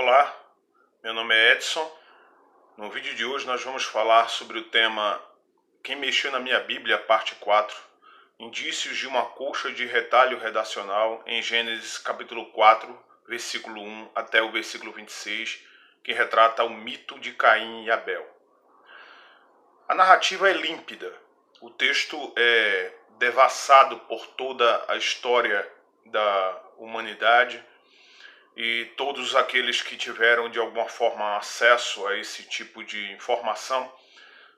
Olá, meu nome é Edson. No vídeo de hoje nós vamos falar sobre o tema Quem Mexeu na Minha Bíblia, parte 4, Indícios de uma colcha de retalho redacional, em Gênesis capítulo 4, versículo 1 até o versículo 26, que retrata o mito de Caim e Abel. A narrativa é límpida, o texto é devassado por toda a história da humanidade, e todos aqueles que tiveram de alguma forma acesso a esse tipo de informação,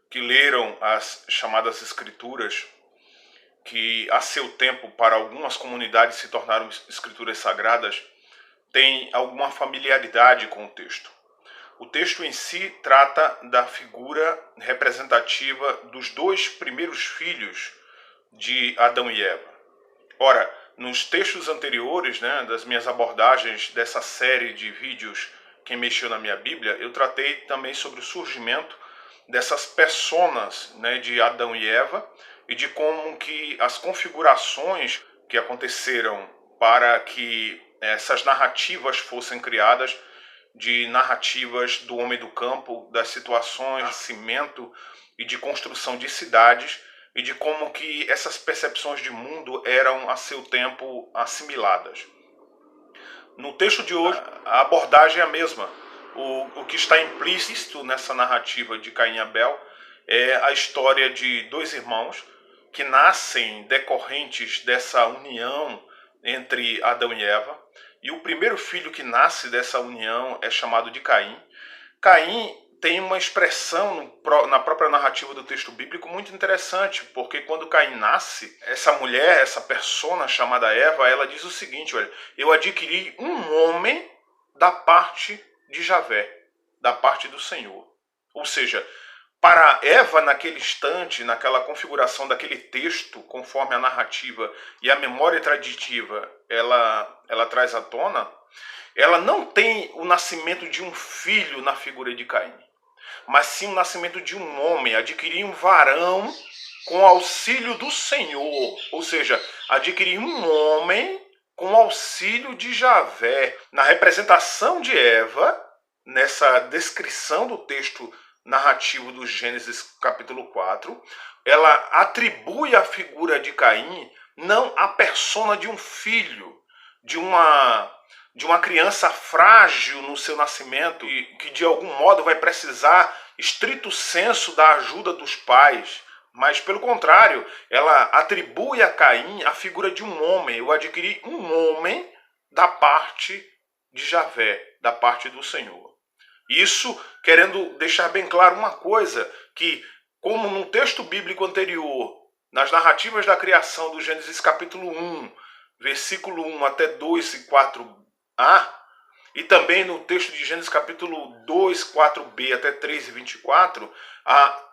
que leram as chamadas escrituras, que a seu tempo para algumas comunidades se tornaram escrituras sagradas, têm alguma familiaridade com o texto. O texto em si trata da figura representativa dos dois primeiros filhos de Adão e Eva. Ora, nos textos anteriores, das minhas abordagens dessa série de vídeos Quem Mexeu na Minha Bíblia, eu tratei também sobre o surgimento dessas personas, de Adão e Eva, e de como que as configurações que aconteceram para que essas narrativas fossem criadas, de narrativas do homem do campo, das situações de nascimento e de construção de cidades, e de como que essas percepções de mundo eram a seu tempo assimiladas. No texto de hoje, a abordagem é a mesma. O que está implícito nessa narrativa de Caim e Abel é a história de dois irmãos que nascem decorrentes dessa união entre Adão e Eva. E o primeiro filho que nasce dessa união é chamado de Caim. Caim tem uma expressão na própria narrativa do texto bíblico muito interessante, porque quando Caim nasce, essa mulher, essa persona chamada Eva, ela diz o seguinte: olha, eu adquiri um homem da parte de Javé, da parte do Senhor. Ou seja, para Eva, naquele instante, naquela configuração daquele texto, conforme a narrativa e a memória traditiva ela traz à tona, ela não tem o nascimento de um filho na figura de Caim, mas sim o nascimento de um homem, adquirir um varão com auxílio do Senhor, ou seja, adquirir um homem com auxílio de Javé. Na representação de Eva, nessa descrição do texto narrativo do Gênesis capítulo 4, ela atribui a figura de Caim não à persona de um filho, de uma criança frágil no seu nascimento e que de algum modo vai precisar, estrito senso, da ajuda dos pais. Mas, pelo contrário, ela atribui a Caim a figura de um homem. Eu adquiri um homem da parte de Javé, da parte do Senhor. Isso querendo deixar bem claro uma coisa, que como no texto bíblico anterior, nas narrativas da criação do Gênesis capítulo 1, versículo 1 até 2 e 4a, e também no texto de Gênesis capítulo 2, 4b até 3 e 24,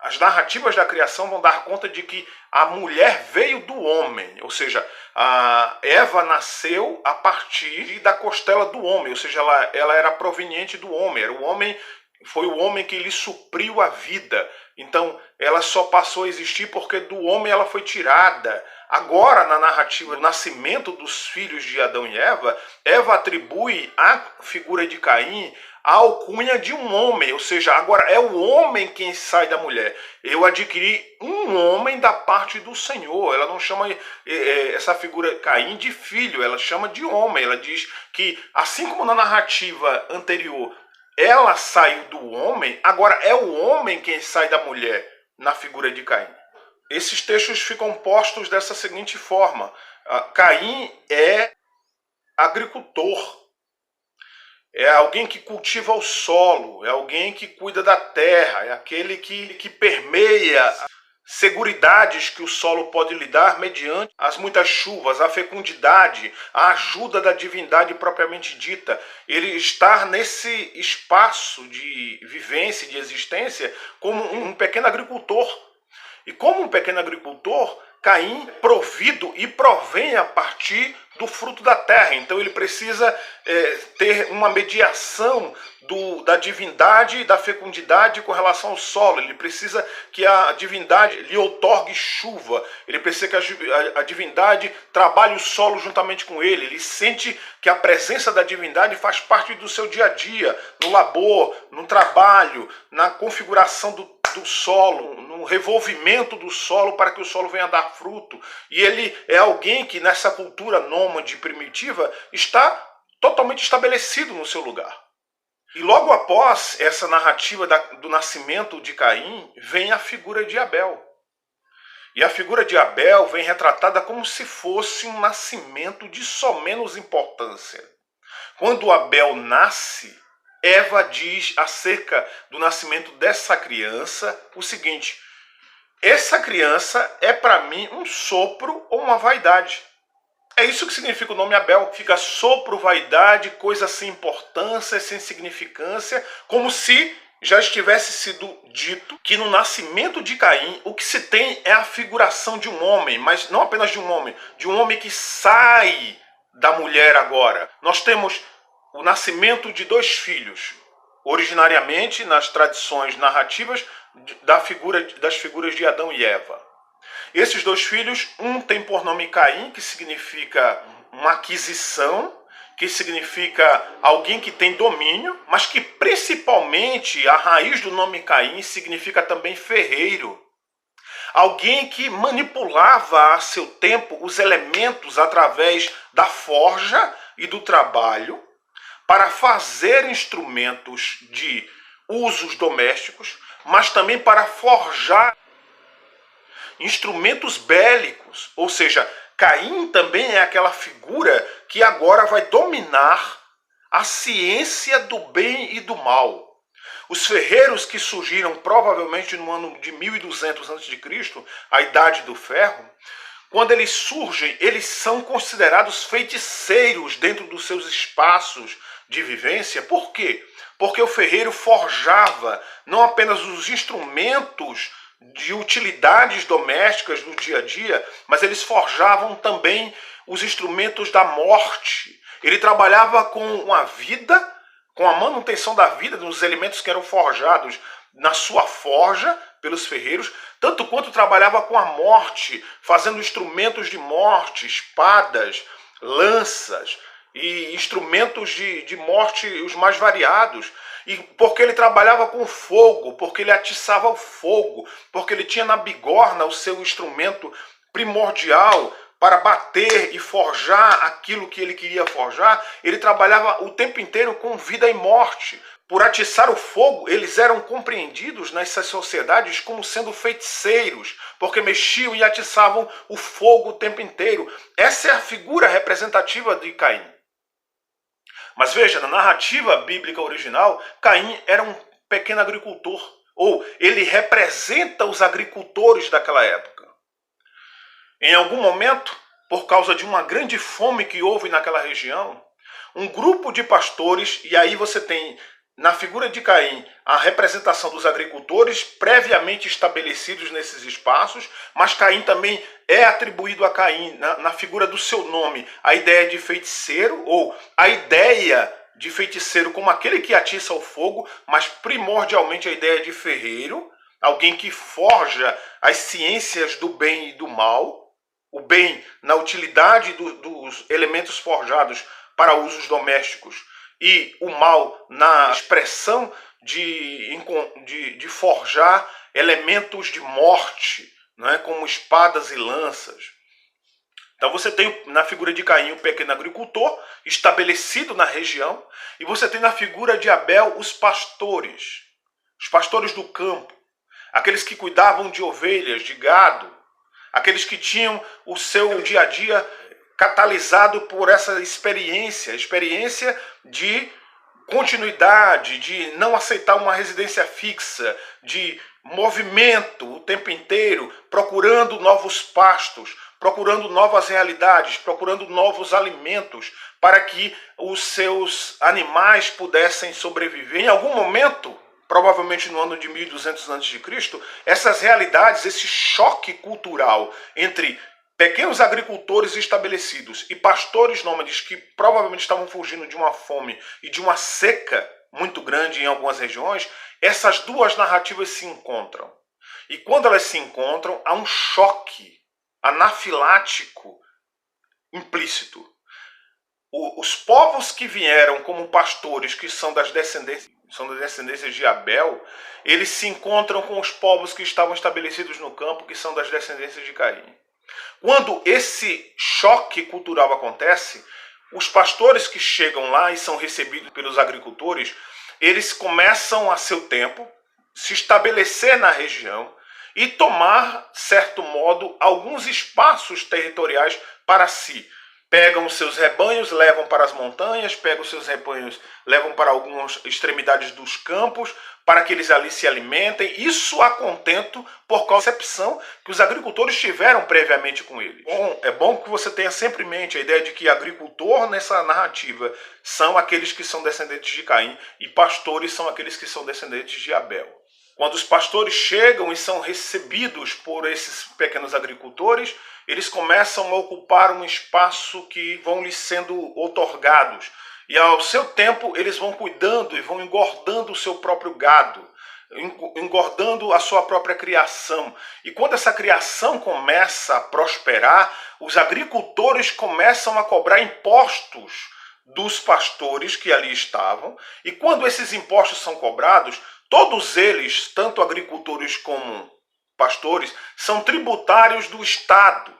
as narrativas da criação vão dar conta de que a mulher veio do homem, ou seja, a Eva nasceu a partir da costela do homem, ou seja, ela era proveniente do homem, foi o homem que lhe supriu a vida. Então, ela só passou a existir porque do homem ela foi tirada. Agora, na narrativa do nascimento dos filhos de Adão e Eva, Eva atribui à figura de Caim a alcunha de um homem, ou seja, agora é o homem quem sai da mulher. Eu adquiri um homem da parte do Senhor. Ela não chama essa figura Caim de filho, ela chama de homem. Ela diz que, assim como na narrativa anterior, ela saiu do homem, agora é o homem quem sai da mulher na figura de Caim. Esses textos ficam postos dessa seguinte forma: Caim é agricultor, é alguém que cultiva o solo, é alguém que cuida da terra, é aquele que permeia seguridades que o solo pode lhe dar mediante as muitas chuvas, a fecundidade, a ajuda da divindade propriamente dita. Ele está nesse espaço de vivência, de existência, como um pequeno agricultor. E como um pequeno agricultor, Caim provido e provém a partir do fruto da terra. Então ele precisa ter uma mediação da divindade e da fecundidade com relação ao solo. Ele precisa que a divindade lhe outorgue chuva. Ele precisa que a divindade trabalhe o solo juntamente com ele. Ele sente que a presença da divindade faz parte do seu dia a dia, no labor, no trabalho, na configuração do solo, no revolvimento do solo para que o solo venha a dar fruto. E ele é alguém que nessa cultura nômade primitiva está totalmente estabelecido no seu lugar. E logo após essa narrativa do nascimento de Caim, vem a figura de Abel. E a figura de Abel vem retratada como se fosse um nascimento de só menos importância. Quando Abel nasce, Eva diz acerca do nascimento dessa criança o seguinte: essa criança é para mim um sopro ou uma vaidade. É isso que significa o nome Abel. Fica sopro, vaidade, coisa sem importância, sem significância, como se já estivesse sido dito que no nascimento de Caim o que se tem é a figuração de um homem, mas não apenas de um homem que sai da mulher agora. Nós temos o nascimento de dois filhos, originariamente nas tradições narrativas das figuras de Adão e Eva. Esses dois filhos, um tem por nome Caim, que significa uma aquisição, que significa alguém que tem domínio, mas que principalmente a raiz do nome Caim significa também ferreiro. Alguém que manipulava a seu tempo os elementos através da forja e do trabalho para fazer instrumentos de usos domésticos, mas também para forjar instrumentos bélicos. Ou seja, Caim também é aquela figura que agora vai dominar a ciência do bem e do mal. Os ferreiros que surgiram provavelmente no ano de 1200 a.C., a Idade do Ferro, quando eles surgem, eles são considerados feiticeiros dentro dos seus espaços de vivência. Por quê? Porque o ferreiro forjava não apenas os instrumentos de utilidades domésticas do dia a dia, mas eles forjavam também os instrumentos da morte. Ele trabalhava com a vida, com a manutenção da vida, dos elementos que eram forjados na sua forja pelos ferreiros, tanto quanto trabalhava com a morte, fazendo instrumentos de morte, espadas, lanças e instrumentos de morte os mais variados. E porque ele trabalhava com fogo, porque ele atiçava o fogo, porque ele tinha na bigorna o seu instrumento primordial para bater e forjar aquilo que ele queria forjar, ele trabalhava o tempo inteiro com vida e morte. Por atiçar o fogo, eles eram compreendidos nessas sociedades como sendo feiticeiros, porque mexiam e atiçavam o fogo o tempo inteiro. Essa é a figura representativa de Caim. Mas veja, na narrativa bíblica original, Caim era um pequeno agricultor, ou ele representa os agricultores daquela época. Em algum momento, por causa de uma grande fome que houve naquela região, um grupo de pastores, e aí você tem na figura de Caim a representação dos agricultores previamente estabelecidos nesses espaços, mas Caim também é atribuído a Caim, na figura do seu nome, a ideia de feiticeiro, ou a ideia de feiticeiro como aquele que atiça o fogo, mas primordialmente a ideia de ferreiro, alguém que forja as ciências do bem e do mal, o bem na utilidade dos elementos forjados para usos domésticos, e o mal na expressão de forjar elementos de morte, não é? Como espadas e lanças. Então você tem na figura de Caim o pequeno agricultor estabelecido na região, e você tem na figura de Abel os pastores do campo, aqueles que cuidavam de ovelhas, de gado, aqueles que tinham o seu dia a dia catalisado por essa experiência de continuidade, de não aceitar uma residência fixa, de movimento o tempo inteiro, procurando novos pastos, procurando novas realidades, procurando novos alimentos para que os seus animais pudessem sobreviver. Em algum momento, provavelmente no ano de 1200 a.C., essas realidades, esse choque cultural entre pequenos agricultores estabelecidos e pastores nômades que provavelmente estavam fugindo de uma fome e de uma seca muito grande em algumas regiões, essas duas narrativas se encontram. E quando elas se encontram, há um choque anafilático implícito. Os povos que vieram como pastores, que são das descendências de Abel, eles se encontram com os povos que estavam estabelecidos no campo, que são das descendências de Caim. Quando esse choque cultural acontece, os pastores que chegam lá e são recebidos pelos agricultores, eles começam a seu tempo se estabelecer na região e tomar, certo modo, alguns espaços territoriais para si. Pegam os seus rebanhos, levam para as montanhas, pegam os seus rebanhos, levam para algumas extremidades dos campos, para que eles ali se alimentem. Isso a contento por causa da concepção que os agricultores tiveram previamente com eles. Bom, é bom que você tenha sempre em mente a ideia de que agricultor nessa narrativa são aqueles que são descendentes de Caim e pastores são aqueles que são descendentes de Abel. Quando os pastores chegam e são recebidos por esses pequenos agricultores, eles começam a ocupar um espaço que vão lhes sendo outorgados. E ao seu tempo eles vão cuidando e vão engordando o seu próprio gado, engordando a sua própria criação. E quando essa criação começa a prosperar, os agricultores começam a cobrar impostos dos pastores que ali estavam. E quando esses impostos são cobrados, todos eles, tanto agricultores como pastores, são tributários do Estado.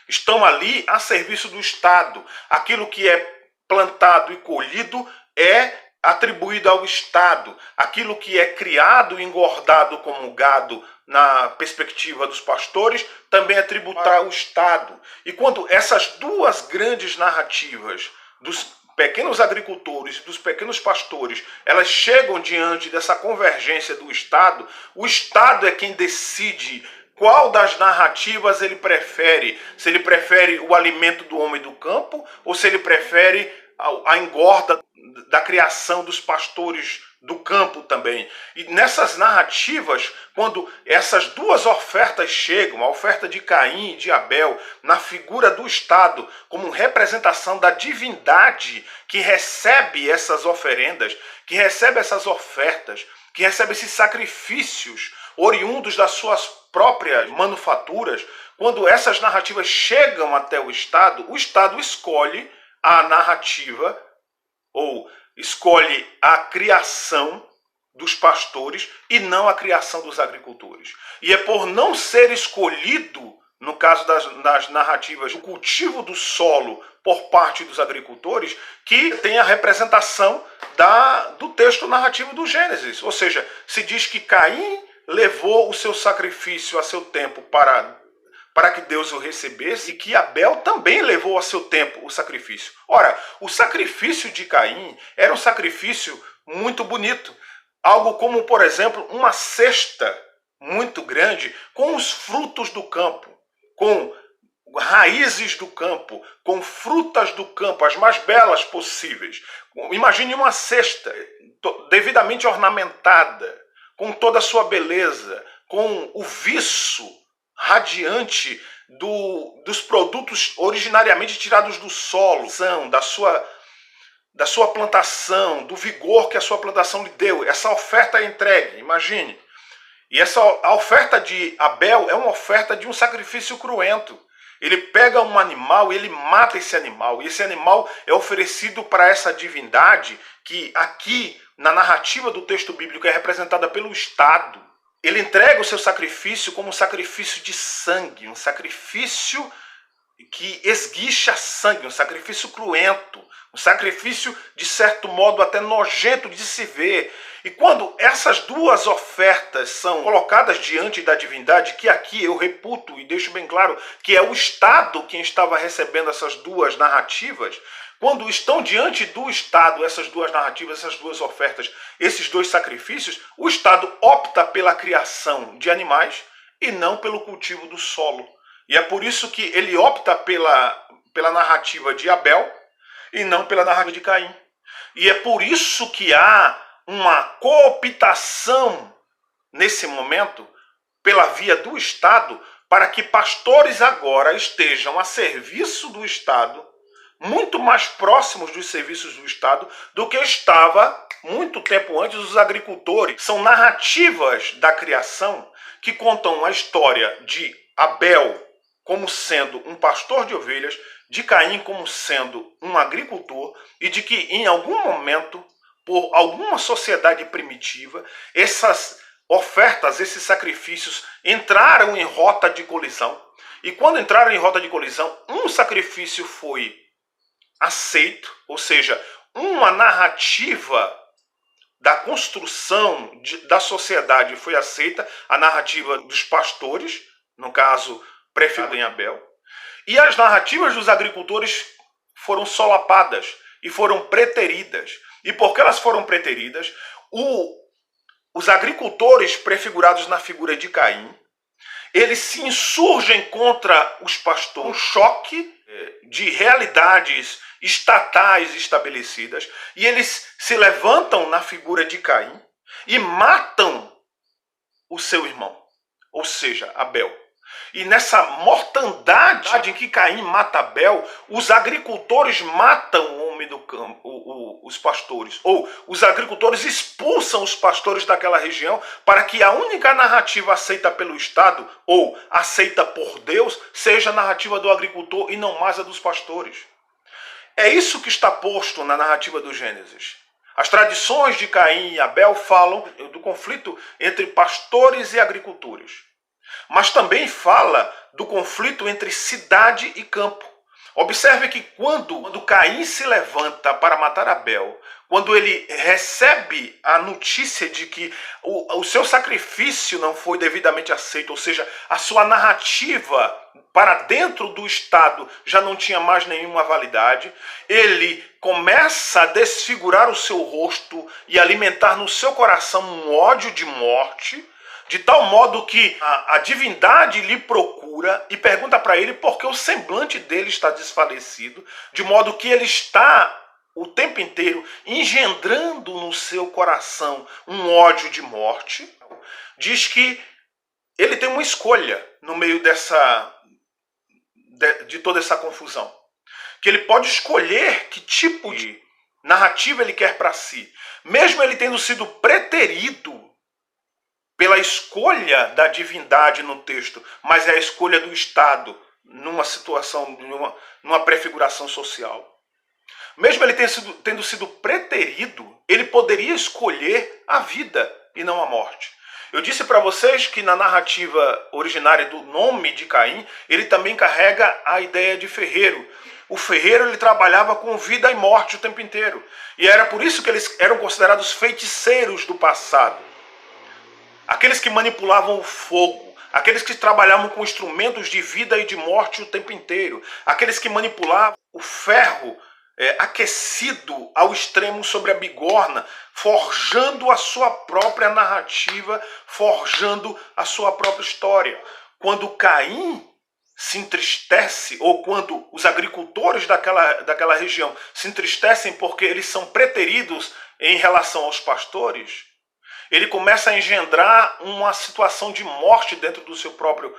Estão ali a serviço do Estado. Aquilo que é plantado e colhido é atribuído ao Estado. Aquilo que é criado e engordado como gado na perspectiva dos pastores também é tributar ao Estado. E quando essas duas grandes narrativas dos pequenos agricultores e dos pequenos pastores, elas chegam diante dessa convergência do Estado, o Estado é quem decide qual das narrativas ele prefere. Se ele prefere o alimento do homem do campo ou se ele prefere a engorda da criação dos pastores do campo também. E nessas narrativas, quando essas duas ofertas chegam, a oferta de Caim e de Abel, na figura do Estado, como representação da divindade que recebe essas oferendas, que recebe essas ofertas, que recebe esses sacrifícios oriundos das suas próprias manufaturas, quando essas narrativas chegam até o Estado escolhe a narrativa ou escolhe a criação dos pastores e não a criação dos agricultores. E é por não ser escolhido, no caso das narrativas, o cultivo do solo por parte dos agricultores, que tem a representação do texto narrativo do Gênesis. Ou seja, se diz que Caim levou o seu sacrifício a seu tempo para que Deus o recebesse, e que Abel também levou a seu tempo o sacrifício. Ora, o sacrifício de Caim era um sacrifício muito bonito. Algo como, por exemplo, uma cesta muito grande com os frutos do campo, com raízes do campo, com frutas do campo, as mais belas possíveis. Imagine uma cesta devidamente ornamentada, com toda a sua beleza, com o viço radiante dos produtos originariamente tirados do solo, da sua plantação, do vigor que a sua plantação lhe deu. Essa oferta é entregue, imagine. E a oferta de Abel é uma oferta de um sacrifício cruento. Ele pega um animal e ele mata esse animal. E esse animal é oferecido para essa divindade que aqui, na narrativa do texto bíblico, é representada pelo Estado. Ele entrega o seu sacrifício como um sacrifício de sangue, um sacrifício que esguicha sangue, um sacrifício cruento, um sacrifício, de certo modo, até nojento de se ver. E quando essas duas ofertas são colocadas diante da divindade, que aqui eu reputo e deixo bem claro que é o Estado quem estava recebendo essas duas narrativas, quando estão diante do Estado essas duas narrativas, essas duas ofertas, esses dois sacrifícios, o Estado opta pela criação de animais e não pelo cultivo do solo. E é por isso que ele opta pela narrativa de Abel e não pela narrativa de Caim. E é por isso que há uma cooptação nesse momento pela via do Estado para que pastores agora estejam a serviço do Estado, muito mais próximos dos serviços do Estado do que estava muito tempo antes os agricultores. São narrativas da criação que contam a história de Abel como sendo um pastor de ovelhas, de Caim como sendo um agricultor, e de que em algum momento, por alguma sociedade primitiva, essas ofertas, esses sacrifícios entraram em rota de colisão. E quando entraram em rota de colisão, um sacrifício foi aceito, ou seja, uma narrativa da construção da sociedade foi aceita, a narrativa dos pastores, no caso, preferido em Abel, e as narrativas dos agricultores foram solapadas e foram preteridas. E porque elas foram preteridas, os agricultores prefigurados na figura de Caim, eles se insurgem contra os pastores, um choque de realidades estatais estabelecidas, e eles se levantam na figura de Caim e matam o seu irmão, ou seja, Abel. E nessa mortandade em que Caim mata Abel, os agricultores matam o homem do campo, os pastores, ou os agricultores expulsam os pastores daquela região para que a única narrativa aceita pelo Estado, ou aceita por Deus, seja a narrativa do agricultor e não mais a dos pastores. É isso que está posto na narrativa do Gênesis. As tradições de Caim e Abel falam do conflito entre pastores e agricultores. Mas também fala do conflito entre cidade e campo. Observe que quando Caim se levanta para matar Abel, quando ele recebe a notícia de que o seu sacrifício não foi devidamente aceito, ou seja, a sua narrativa para dentro do Estado já não tinha mais nenhuma validade, ele começa a desfigurar o seu rosto e alimentar no seu coração um ódio de morte, de tal modo que a divindade lhe procura e pergunta para ele por que o semblante dele está desfalecido, de modo que ele está o tempo inteiro engendrando no seu coração um ódio de morte. Diz que ele tem uma escolha no meio de toda essa confusão. Que ele pode escolher que tipo de narrativa ele quer para si. Mesmo ele tendo sido preterido pela escolha da divindade no texto, mas é a escolha do Estado numa situação, numa prefiguração social. Mesmo ele tendo sido preterido, ele poderia escolher a vida e não a morte. Eu disse para vocês que na narrativa originária do nome de Caim, ele também carrega a ideia de ferreiro. O ferreiro ele trabalhava com vida e morte o tempo inteiro. E era por isso que eles eram considerados feiticeiros do passado. Aqueles que manipulavam o fogo, aqueles que trabalhavam com instrumentos de vida e de morte o tempo inteiro, aqueles que manipulavam o ferro aquecido ao extremo sobre a bigorna, forjando a sua própria narrativa, forjando a sua própria história. Quando Caim se entristece, ou quando os agricultores daquela região se entristecem porque eles são preteridos em relação aos pastores, ele começa a engendrar uma situação de morte dentro do seu próprio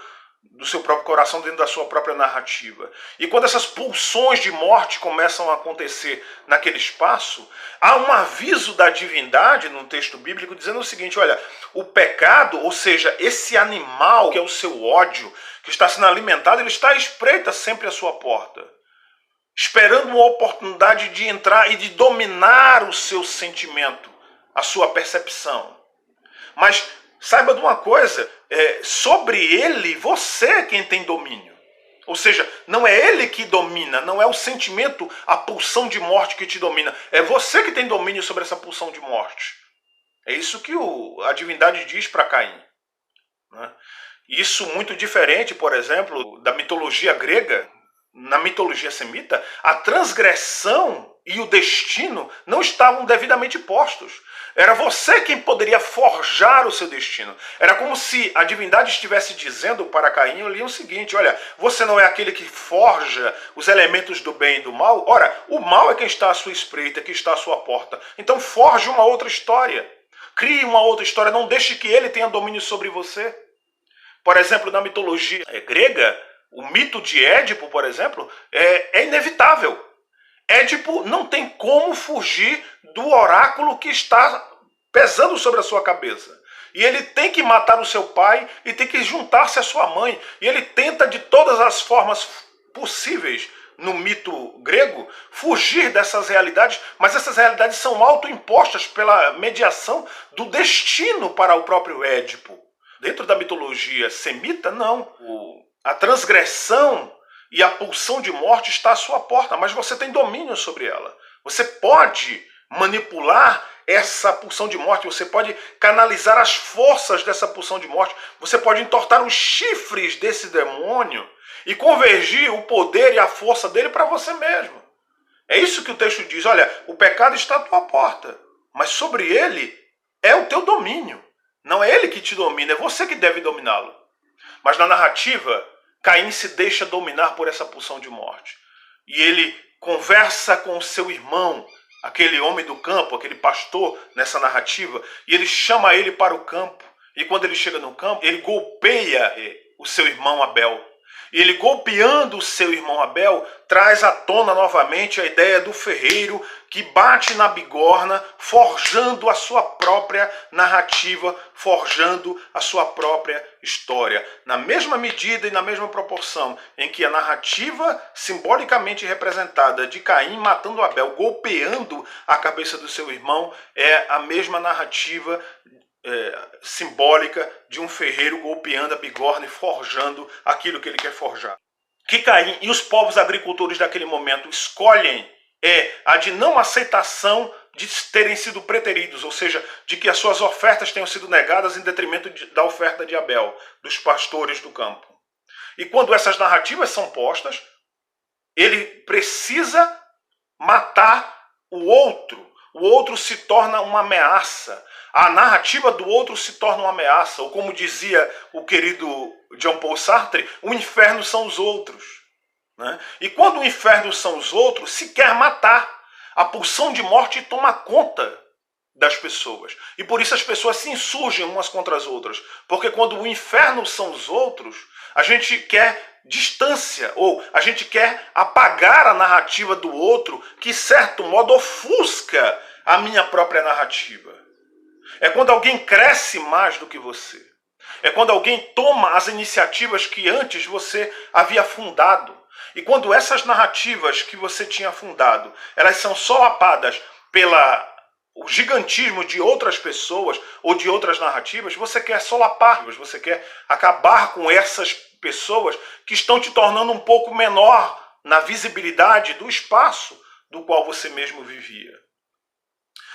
coração, dentro da sua própria narrativa. E quando essas pulsões de morte começam a acontecer naquele espaço, há um aviso da divindade no texto bíblico dizendo o seguinte: olha, o pecado, ou seja, esse animal que é o seu ódio, que está sendo alimentado, ele está à espreita sempre à sua porta, esperando uma oportunidade de entrar e de dominar o seu sentimento, a sua percepção. Mas saiba de uma coisa, sobre ele, você é quem tem domínio. Ou seja, não é ele que domina, não é o sentimento, a pulsão de morte que te domina. É você que tem domínio sobre essa pulsão de morte. É isso que a divindade diz para Caim. Né? Isso muito diferente, por exemplo, da mitologia grega. Na mitologia semita, a transgressão e o destino não estavam devidamente postos. Era você quem poderia forjar o seu destino. Era como se a divindade estivesse dizendo para Caim ali o seguinte: olha, você não é aquele que forja os elementos do bem e do mal? Ora, o mal é quem está à sua espreita, que está à sua porta. Então forge uma outra história. Crie uma outra história, não deixe que ele tenha domínio sobre você. Por exemplo, na mitologia grega, o mito de Édipo, por exemplo, é inevitável. Édipo não tem como fugir do oráculo que está pesando sobre a sua cabeça. E ele tem que matar o seu pai e tem que juntar-se à sua mãe. E ele tenta de todas as formas possíveis no mito grego fugir dessas realidades, mas essas realidades são autoimpostas pela mediação do destino para o próprio Édipo. Dentro da mitologia semita, não. A transgressão e a pulsão de morte está à sua porta, mas você tem domínio sobre ela. Você pode manipular essa pulsão de morte, você pode canalizar as forças dessa pulsão de morte, você pode entortar os chifres desse demônio e convergir o poder e a força dele para você mesmo. É isso que o texto diz: olha, o pecado está à tua porta, mas sobre ele é o teu domínio. Não é ele que te domina, é você que deve dominá-lo. Mas na narrativa, Caim se deixa dominar por essa pulsão de morte. E ele conversa com o seu irmão, aquele homem do campo, aquele pastor nessa narrativa, e ele chama ele para o campo. E quando ele chega no campo, ele golpeia o seu irmão Abel. E ele, golpeando o seu irmão Abel, traz à tona novamente a ideia do ferreiro que bate na bigorna, forjando a sua própria narrativa, forjando a sua própria história. Na mesma medida e na mesma proporção em que a narrativa simbolicamente representada de Caim matando Abel, golpeando a cabeça do seu irmão, é a mesma narrativa simbólica de um ferreiro golpeando a bigorna e forjando aquilo que ele quer forjar. Que Caim e os povos agricultores daquele momento escolhem a de não aceitação de terem sido preteridos, ou seja, de que as suas ofertas tenham sido negadas em detrimento da oferta de Abel, dos pastores do campo. E quando essas narrativas são postas, ele precisa matar o outro se torna uma ameaça. A narrativa do outro se torna uma ameaça, ou como dizia o querido Jean Paul Sartre, o inferno são os outros. Né? E quando o inferno são os outros, se quer matar. A pulsão de morte toma conta das pessoas. E por isso as pessoas se insurgem umas contra as outras. Porque quando o inferno são os outros, a gente quer distância, ou a gente quer apagar a narrativa do outro, que de certo modo ofusca a minha própria narrativa. É quando alguém cresce mais do que você. É quando alguém toma as iniciativas que antes você havia fundado. E quando essas narrativas que você tinha fundado, elas são solapadas pelo gigantismo de outras pessoas ou de outras narrativas, você quer solapar, você quer acabar com essas pessoas que estão te tornando um pouco menor na visibilidade do espaço do qual você mesmo vivia.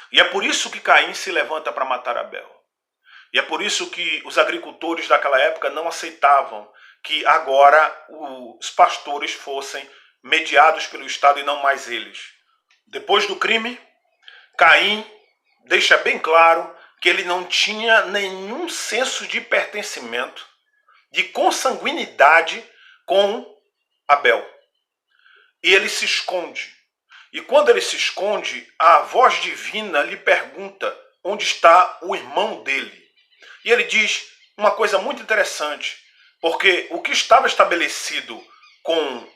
E é por isso que Caim se levanta para matar Abel. E é por isso que os agricultores daquela época não aceitavam que agora os pastores fossem mediados pelo Estado e não mais eles. Depois do crime, Caim deixa bem claro que ele não tinha nenhum senso de pertencimento, de consanguinidade com Abel. E ele se esconde. E quando ele se esconde, a voz divina lhe pergunta onde está o irmão dele. E ele diz uma coisa muito interessante, porque o que estava estabelecido com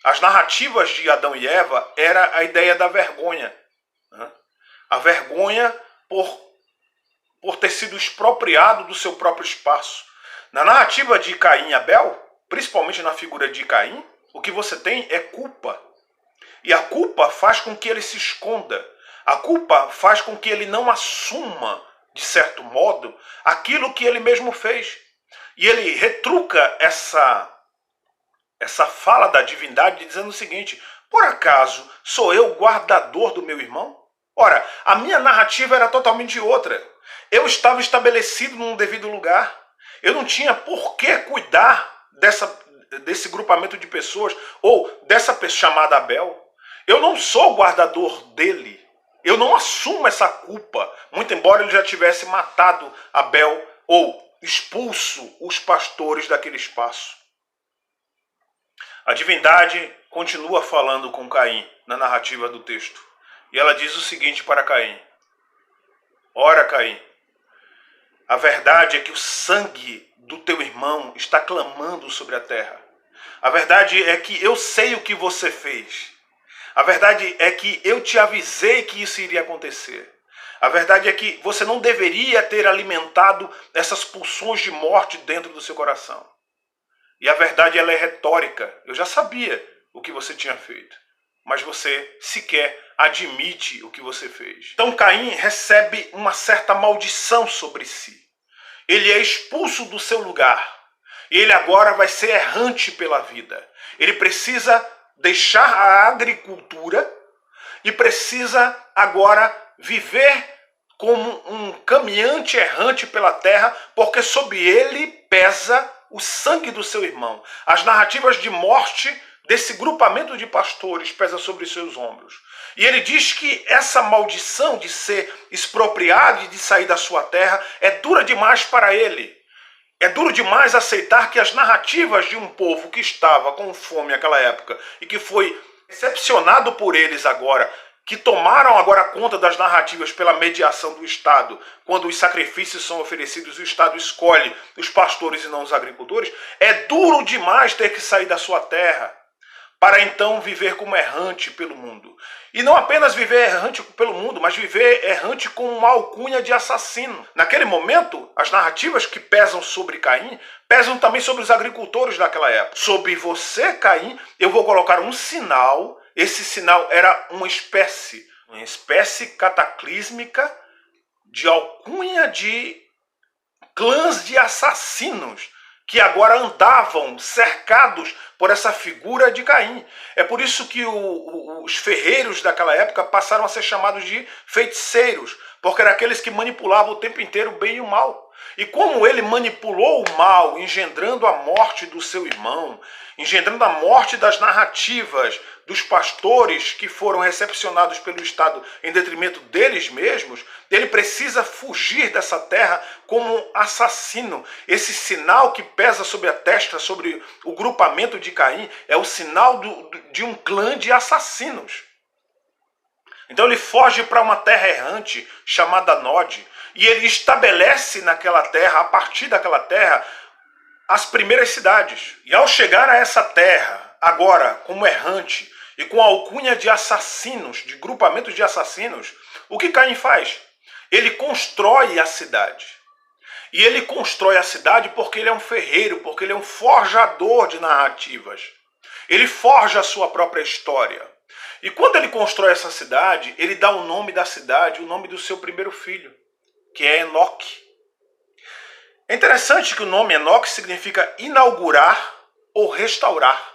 as narrativas de Adão e Eva era a ideia da vergonha. Né? A vergonha por ter sido expropriado do seu próprio espaço. Na narrativa de Caim e Abel, principalmente na figura de Caim, o que você tem é culpa. E a culpa faz com que ele se esconda. A culpa faz com que ele não assuma, de certo modo, aquilo que ele mesmo fez. E ele retruca essa fala da divindade dizendo o seguinte: por acaso sou eu o guardador do meu irmão? Ora, a minha narrativa era totalmente outra. Eu estava estabelecido num devido lugar. Eu não tinha por que cuidar desse grupamento de pessoas ou dessa pessoa chamada Abel. Eu não sou o guardador dele. Eu não assumo essa culpa, muito embora ele já tivesse matado Abel ou expulso os pastores daquele espaço. A divindade continua falando com Caim na narrativa do texto. E ela diz o seguinte para Caim: ora, Caim, a verdade é que o sangue do teu irmão está clamando sobre a terra. A verdade é que eu sei o que você fez. A verdade é que eu te avisei que isso iria acontecer. A verdade é que você não deveria ter alimentado essas pulsões de morte dentro do seu coração. E a verdade, ela é retórica. Eu já sabia o que você tinha feito, mas você sequer admite o que você fez. Então Caim recebe uma certa maldição sobre si. Ele é expulso do seu lugar. E ele agora vai ser errante pela vida. Ele precisa deixar a agricultura e precisa agora viver como um caminhante errante pela terra, porque sob ele pesa o sangue do seu irmão. As narrativas de morte desse grupamento de pastores pesa sobre seus ombros. E ele diz que essa maldição de ser expropriado e de sair da sua terra é dura demais para ele. É duro demais aceitar que as narrativas de um povo que estava com fome naquela época e que foi recepcionado por eles agora, que tomaram agora conta das narrativas pela mediação do Estado, quando os sacrifícios são oferecidos, o Estado escolhe os pastores e não os agricultores, é duro demais ter que sair da sua terra para então viver como errante pelo mundo. E não apenas viver errante pelo mundo, mas viver errante com uma alcunha de assassino. Naquele momento, as narrativas que pesam sobre Caim, pesam também sobre os agricultores daquela época. Sobre você, Caim, eu vou colocar um sinal. Esse sinal era uma espécie cataclísmica de alcunha de clãs de assassinos que agora andavam cercados por essa figura de Caim. É por isso que os ferreiros daquela época passaram a ser chamados de feiticeiros, porque eram aqueles que manipulavam o tempo inteiro o bem e o mal. E como ele manipulou o mal, engendrando a morte do seu irmão, engendrando a morte das narrativas dos pastores que foram recepcionados pelo Estado em detrimento deles mesmos, ele precisa fugir dessa terra como assassino. Esse sinal que pesa sobre a testa, sobre o grupamento de Caim, é o sinal de um clã de assassinos. Então ele foge para uma terra errante chamada Nod, e ele estabelece naquela terra, a partir daquela terra, as primeiras cidades. E ao chegar a essa terra, agora como errante, e com a alcunha de assassinos, de grupamentos de assassinos, o que Caim faz? Ele constrói a cidade. E ele constrói a cidade porque ele é um ferreiro, porque ele é um forjador de narrativas. Ele forja a sua própria história. E quando ele constrói essa cidade, ele dá o nome da cidade, o nome do seu primeiro filho, que é Enoque. É interessante que o nome Enoque significa inaugurar ou restaurar.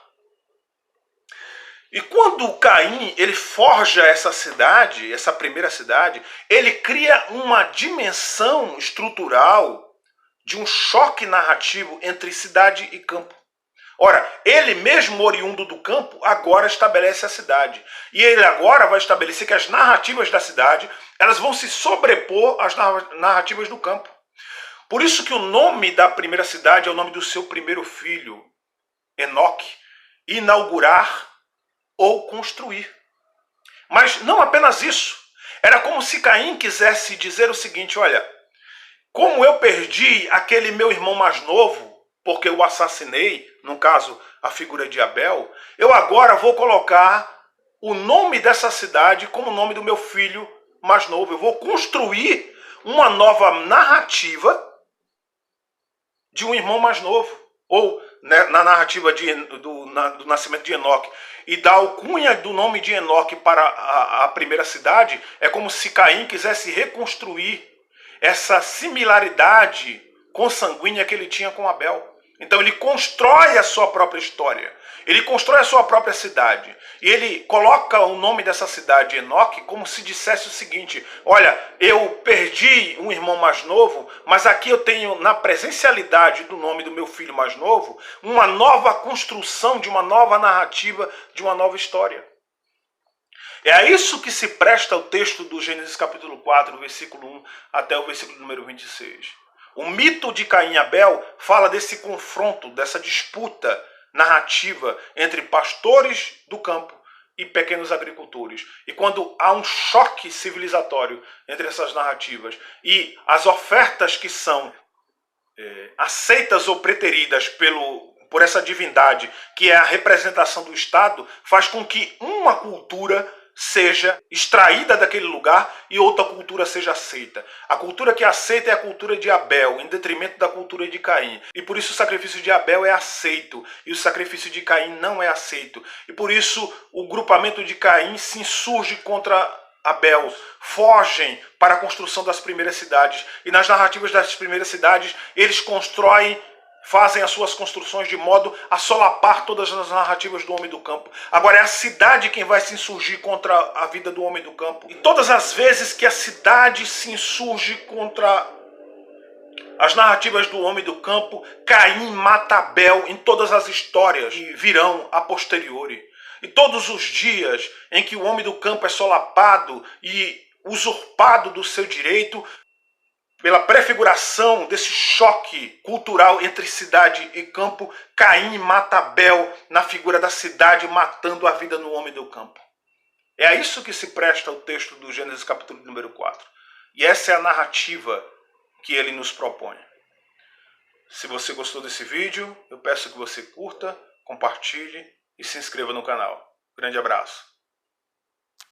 E quando Caim ele forja essa cidade, essa primeira cidade, ele cria uma dimensão estrutural de um choque narrativo entre cidade e campo. Ora, ele mesmo oriundo do campo, agora estabelece a cidade. E ele agora vai estabelecer que as narrativas da cidade, elas vão se sobrepor às narrativas do campo. Por isso que o nome da primeira cidade é o nome do seu primeiro filho, Enoque, inaugurar ou construir. Mas não apenas isso. Era como se Caim quisesse dizer o seguinte: olha, como eu perdi aquele meu irmão mais novo, porque eu assassinei, no caso, a figura de Abel, eu agora vou colocar o nome dessa cidade como o nome do meu filho mais novo. Eu vou construir uma nova narrativa de um irmão mais novo. Ou na narrativa do nascimento de Enoque. E dar alcunha do nome de Enoque para a primeira cidade é como se Caim quisesse reconstruir essa similaridade consanguínea que ele tinha com Abel. Então ele constrói a sua própria história, ele constrói a sua própria cidade, e ele coloca o nome dessa cidade, Enoque, como se dissesse o seguinte: olha, eu perdi um irmão mais novo, mas aqui eu tenho, na presencialidade do nome do meu filho mais novo, uma nova construção de uma nova narrativa, de uma nova história. É a isso que se presta o texto do Gênesis capítulo 4, versículo 1 até o versículo número 26. O mito de Caim e Abel fala desse confronto, dessa disputa narrativa entre pastores do campo e pequenos agricultores. E quando há um choque civilizatório entre essas narrativas e as ofertas que são aceitas ou preteridas por essa divindade, que é a representação do Estado, faz com que uma cultura seja extraída daquele lugar e outra cultura seja aceita. A cultura que aceita é a cultura de Abel, em detrimento da cultura de Caim. E por isso o sacrifício de Abel é aceito e o sacrifício de Caim não é aceito. E por isso o grupamento de Caim se insurge contra Abel, fogem para a construção das primeiras cidades. E nas narrativas das primeiras cidades, eles fazem as suas construções de modo a solapar todas as narrativas do homem do campo. Agora é a cidade quem vai se insurgir contra a vida do homem do campo. E todas as vezes que a cidade se insurge contra as narrativas do homem do campo, Caim mata Abel em todas as histórias que virão a posteriori. E todos os dias em que o homem do campo é solapado e usurpado do seu direito, pela prefiguração desse choque cultural entre cidade e campo, Caim mata Abel na figura da cidade, matando a vida no homem do campo. É a isso que se presta o texto do Gênesis capítulo número 4. E essa é a narrativa que ele nos propõe. Se você gostou desse vídeo, eu peço que você curta, compartilhe e se inscreva no canal. Grande abraço.